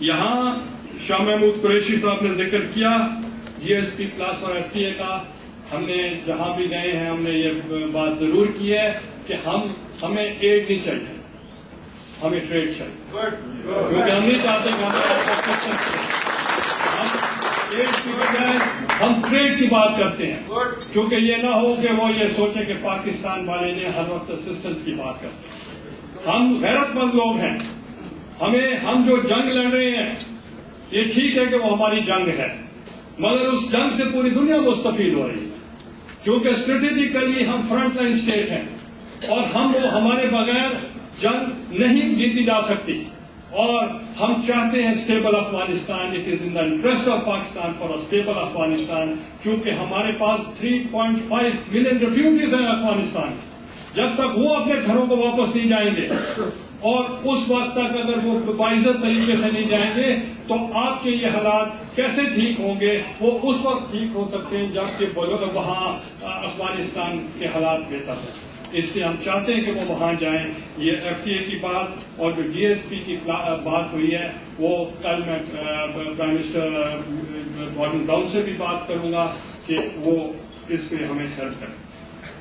یہاں شاہ محمود قریشی صاحب نے ذکر کیا GSP پلس اور FTA کا. ہم نے جہاں بھی گئے ہیں ہم نے یہ بات ضرور کی ہے کہ ہمیں ایڈ نہیں چاہیے, ہمیں ٹریڈ چاہیے, کیونکہ ہم نہیں چاہتے کہ ہم ایڈ کی بجائے ہم ٹریڈ کی بات کرتے ہیں, کیونکہ یہ نہ ہو کہ وہ یہ سوچے کہ پاکستان والے نے ہر وقت اسسٹنس کی بات کرتے ہیں. ہم غیرت مند لوگ ہیں, ہم جو جنگ لڑ رہے ہیں یہ ٹھیک ہے کہ وہ ہماری جنگ ہے, مگر اس جنگ سے پوری دنیا مستفید ہو رہی ہے, کیونکہ اسٹریٹجیکلی ہم فرنٹ لائن اسٹیٹ ہیں اور ہمارے بغیر جنگ نہیں جیتی جا سکتی. اور ہم چاہتے ہیں stable Afghanistan. It is in the interest of Pakistan for a stable Afghanistan, کیونکہ ہمارے پاس 3.5 ملین ریفیوجیز ہیں افغانستان. جب تک وہ اپنے گھروں کو واپس نہیں جائیں گے اور اس وقت تک اگر وہ باعزت طریقے سے نہیں جائیں گے تو آپ کے یہ حالات کیسے ٹھیک ہوں گے؟ وہ اس وقت ٹھیک ہو سکتے ہیں جبکہ وہاں افغانستان کے حالات بہتر ہیں. اس لیے ہم چاہتے ہیں کہ وہ وہاں جائیں. یہ FTA کی بات اور جو GSP کی بات ہوئی ہے وہ کل میں پرائم منسٹر گورڈن براؤن سے بھی بات کروں گا کہ وہ اس پہ ہمیں ہیلپ کریں.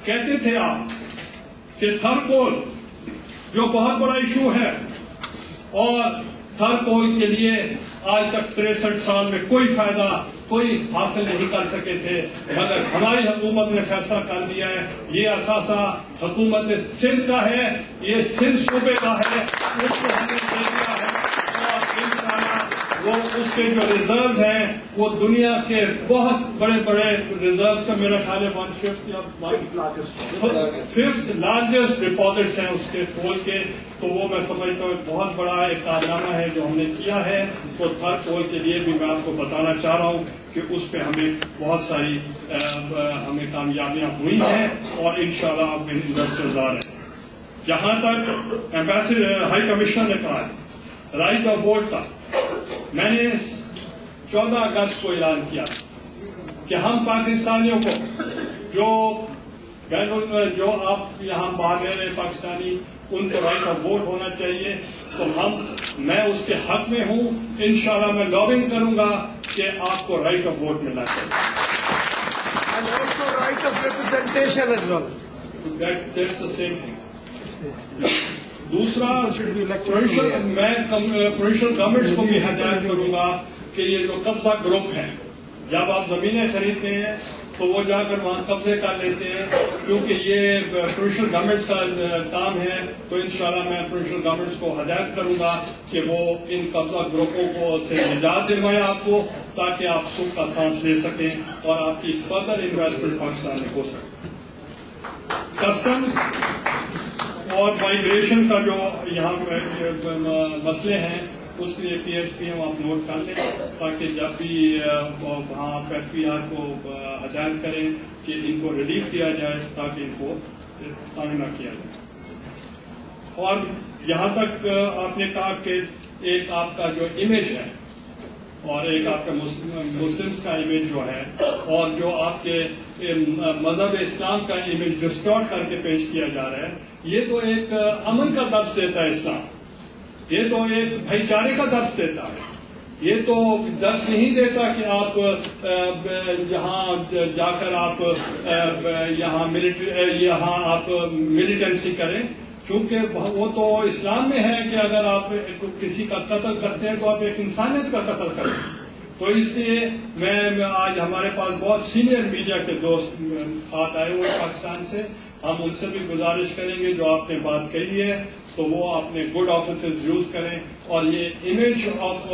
کہتے تھے آپ کہ تھر کول جو بہت بڑا ایشو ہے اور تھر کول کے لیے آج تک 63 سال میں کوئی حاصل نہیں کر سکے تھے, مگر ہماری حکومت نے فیصلہ کر دیا ہے. یہ اثاثہ حکومت سندھ کا ہے, یہ سندھ صوبے کا ہے, اس کو ہم نے دے دیا ہے اور انشاءاللہ وہ اس کے جو ریزروز ہیں وہ دنیا کے بہت بڑے ریزروز کا میرا خیال ہے 5th لارجسٹ ڈپازٹس ہیں اس کے کول کے. تو وہ میں سمجھتا ہوں بہت بڑا ایک کارنامہ ہے جو ہم نے کیا ہے. تو تھر کول کے لیے بھی میں آپ کو بتانا چاہ رہا ہوں کہ اس پہ ہمیں بہت ساری ہمیں کامیابیاں ہوئی ہیں اور انشاءاللہ آپ انویسٹرز آ رہے ہیں. جہاں تک ایمبیسڈر ہائی کمشنر نے کہا ہے رائٹ آف ووٹ کا, میں نے 14 اگست کو اعلان کیا کہ ہم پاکستانیوں کو جو آپ یہاں باہر رہ رہے پاکستانی ان کو رائٹ آف ووٹ ہونا چاہیے. تو میں اس کے حق میں ہوں. انشاءاللہ میں لابنگ کروں گا کہ آپ کو رائٹ آف ووٹ ملنا چاہیے. And also right of representation as well. That's the same thing. دوسرا میں پروونشل گورنمنٹس کو بھی ہدایت کروں گا کہ یہ جو قبضہ گروپ ہیں جب آپ زمینیں خریدتے ہیں تو وہ جا کر وہاں قبضے کر لیتے ہیں, کیونکہ یہ پروونشل گورنمنٹس کا کام ہے. تو انشاءاللہ میں پروونشل گورنمنٹس کو ہدایت کروں گا کہ وہ ان قبضہ گروپوں کو سے نجات دلوائیں آپ کو, تاکہ آپ سکھ کا سانس لے سکیں اور آپ کی فردر انویسٹمنٹ پاکستان میں ہو سکے. کسٹمز اور مائگریشن کا جو یہاں مسئلے ہیں اس لیے PSP ہم آپ نوٹ کر لیں تاکہ جب بھی وہاں آپ FPR کو ہدایت کریں کہ ان کو ریلیف دیا جائے تاکہ ان کو تنگ نہ کیا جائے. اور یہاں تک آپ نے کہا کہ ایک آپ کا جو امیج ہے اور ایک آپ کا مسلمس کا امیج جو ہے اور جو آپ کے مذہب اسلام کا امیج ڈسٹارٹ کر کے پیش کیا جا رہا ہے, یہ تو ایک امن کا درس دیتا ہے اسلام, یہ تو ایک بھائی چارے کا درس دیتا ہے. یہ تو درس نہیں دیتا کہ آپ یہاں جا کر آپ یہاں آپ ملیٹنسی کریں, چونکہ وہ تو اسلام میں ہے کہ اگر آپ کسی کا قتل کرتے ہیں تو آپ ایک انسانیت کا قتل کریں. تو اس لیے میں آج ہمارے پاس بہت سینئر میڈیا کے دوست ساتھ آئے ہوئے پاکستان سے, ہم ان سے بھی گزارش کریں گے جو آپ نے بات کہی ہے تو وہ اپنے گڈ آفیسز یوز کریں. اور یہ امیج آف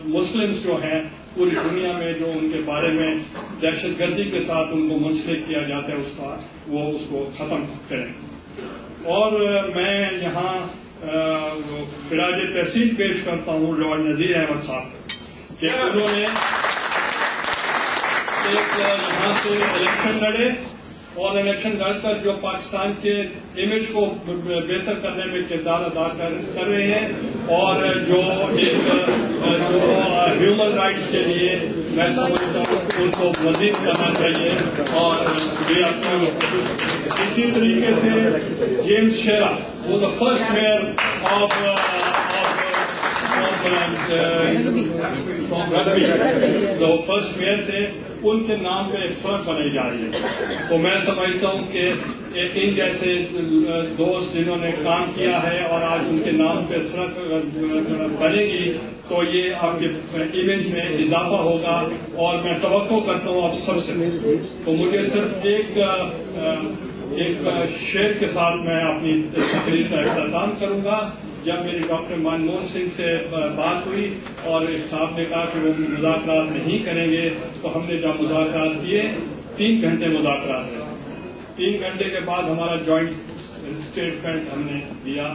مسلمس جو ہیں پوری دنیا میں جو ان کے بارے میں دہشت گردی کے ساتھ ان کو منسلک کیا جاتا ہے اس کو ختم کریں. اور میں یہاں خراج تحسین پیش کرتا ہوں لارڈ نذیر احمد صاحب کہ انہوں نے ایک یہاں سے الیکشن لڑے اور الیکشن لڑ کر جو پاکستان کے امیج کو بہتر کرنے میں کردار ادا کر رہے ہیں, اور جو ہیومن رائٹس کے لیے میں سمجھتا ہوں ان کو مزید کرنا چاہیے. اور اسی طریقے سے جیمز شیرا وہ the first measure of from rugby جو فرسٹ میئر تھے ان کے نام پہ ایک سڑک بنائی جا رہی ہے. تو میں سمجھتا ہوں کہ ان جیسے دوست جنہوں نے کام کیا ہے اور آج ان کے نام پہ سڑک بنے گی تو یہ آپ کے ایونٹ میں اضافہ ہوگا. اور میں توقع کرتا ہوں آپ سب سے. تو مجھے صرف ایک شعر کے ساتھ میں اپنی تقریر کا اختتام کروں گا. جب میری ڈاکٹر منموہن سنگھ سے بات ہوئی اور ایک صاحب نے کہا کہ وہ مذاکرات نہیں کریں گے تو ہم نے جب مذاکرات کیے 3 گھنٹے مذاکرات رہے. 3 گھنٹے کے بعد ہمارا جوائنٹ اسٹیٹمنٹ ہم نے دیا.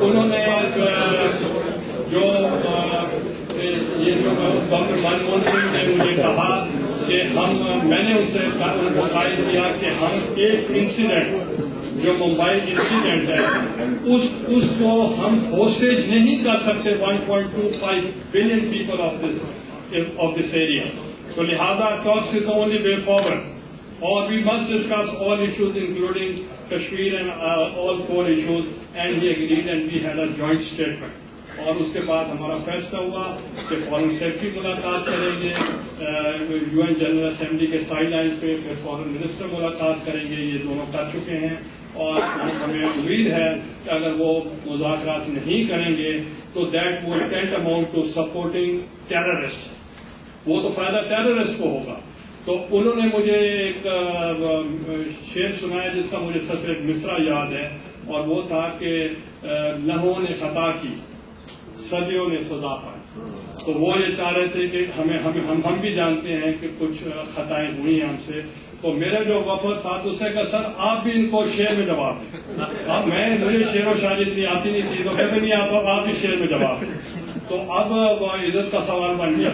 انہوں نے جو ڈاکٹر منموہن سنگھ نے مجھے کہا کہ میں نے ان سے ان کو قائل کیا کہ ہم ایک انسیڈنٹ جو ممبئی انسیڈنٹ ہے اس کو ہم ہوسٹیج نہیں کر سکتے 1.25 billion people of this area. تو لہذا ٹاکس از the only way forward. اور we must discuss all issues including Kashmir and all core issues, and he agreed and we had a joint statement. اور اس کے بعد ہمارا فیصلہ ہوا کہ فارن سیکرٹری ملاقات کریں گے UN جنرل اسمبلی کے سائڈ لائن پہ, پھر فارن منسٹر ملاقات کریں گے. یہ دونوں کر چکے ہیں اور ہمیں امید ہے کہ اگر وہ مذاکرات نہیں کریں گے تو that will tantamount to supporting terrorist. وہ تو فائدہ ٹیررسٹ کو ہوگا. تو انہوں نے مجھے ایک شعر سنایا جس کا مجھے صرف ایک مصرع یاد ہے اور وہ تھا کہ لہوں نے خطا کی سجیوں نے سزا پائی. تو وہ یہ چاہ رہے تھے کہ ہم بھی جانتے ہیں کہ کچھ خطائیں ہوئی ہیں ہم سے. تو میرا جو وفد تھا تو اس نے کہا سر آپ بھی ان کو شعر میں جواب دیں. اب مجھے شعر و شاعری اتنی آتی نہیں تھی تو کہتے نہیں آپ بھی شعر میں جواب دیں. تو اب وہ عزت کا سوال بن گیا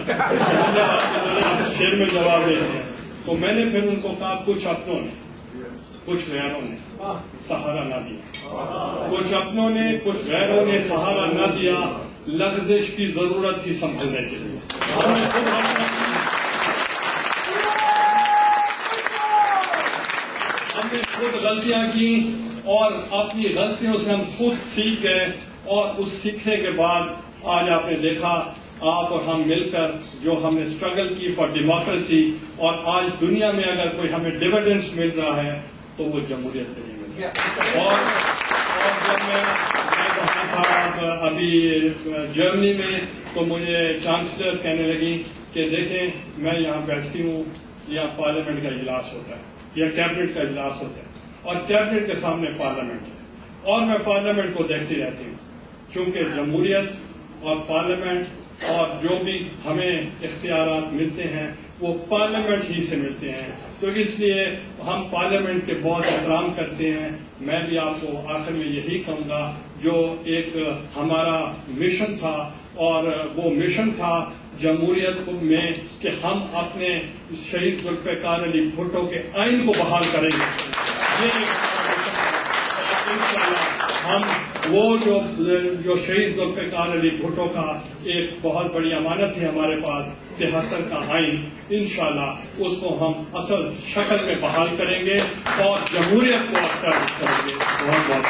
شعر میں جواب دیتے ہیں. تو میں نے پھر ان کو کہا کچھ اپنوں نے کچھ غیروں نے سہارا نہ دیا. کچھ اپنوں نے کچھ غیروں نے سہارا نہ دیا. لغزش کی ضرورت تھی سنبھلنے کے لیے. ہم نے خود غلطیاں کی اور اپنی غلطیوں سے ہم خود سیکھ گئے. اور اس سیکھنے کے بعد آج آپ نے دیکھا آپ اور ہم مل کر جو ہم نے اسٹرگل کی فار ڈیموکریسی, اور آج دنیا میں اگر کوئی ہمیں ڈیویڈنس مل رہا ہے تو وہ جمہوریت کے لیے مل رہا ہے. اور جب میں وہاں تھا ابھی جرمنی میں تو مجھے چانسلر کہنے لگی کہ دیکھیں میں یہاں بیٹھتی ہوں, یہاں پارلیمنٹ کا اجلاس ہوتا ہے یا کیبنٹ کا اجلاس ہوتا ہے اور کیبنٹ کے سامنے پارلیمنٹ ہے اور میں پارلیمنٹ کو دیکھتی رہتی ہوں. چونکہ جمہوریت اور پارلیمنٹ اور جو بھی ہمیں اختیارات ملتے ہیں وہ پارلیمنٹ ہی سے ملتے ہیں. تو اس لیے ہم پارلیمنٹ کے بہت احترام کرتے ہیں. میں بھی آپ کو آخر میں یہی کہوں گا جو ایک ہمارا مشن تھا اور وہ مشن تھا جمہوریت میں کہ ہم اپنے شہید ذوالفقار علی بھٹو کے آئین کو بحال کریں گے. ہم وہ جو شہید ذوالفقار علی بھٹو کا ایک بہت بڑی امانت ہے ہمارے پاس 73 کا آئین, انشاءاللہ اس کو ہم اصل شکل میں بحال کریں گے اور جمہوریت کو اثر کریں گے. بہت بہت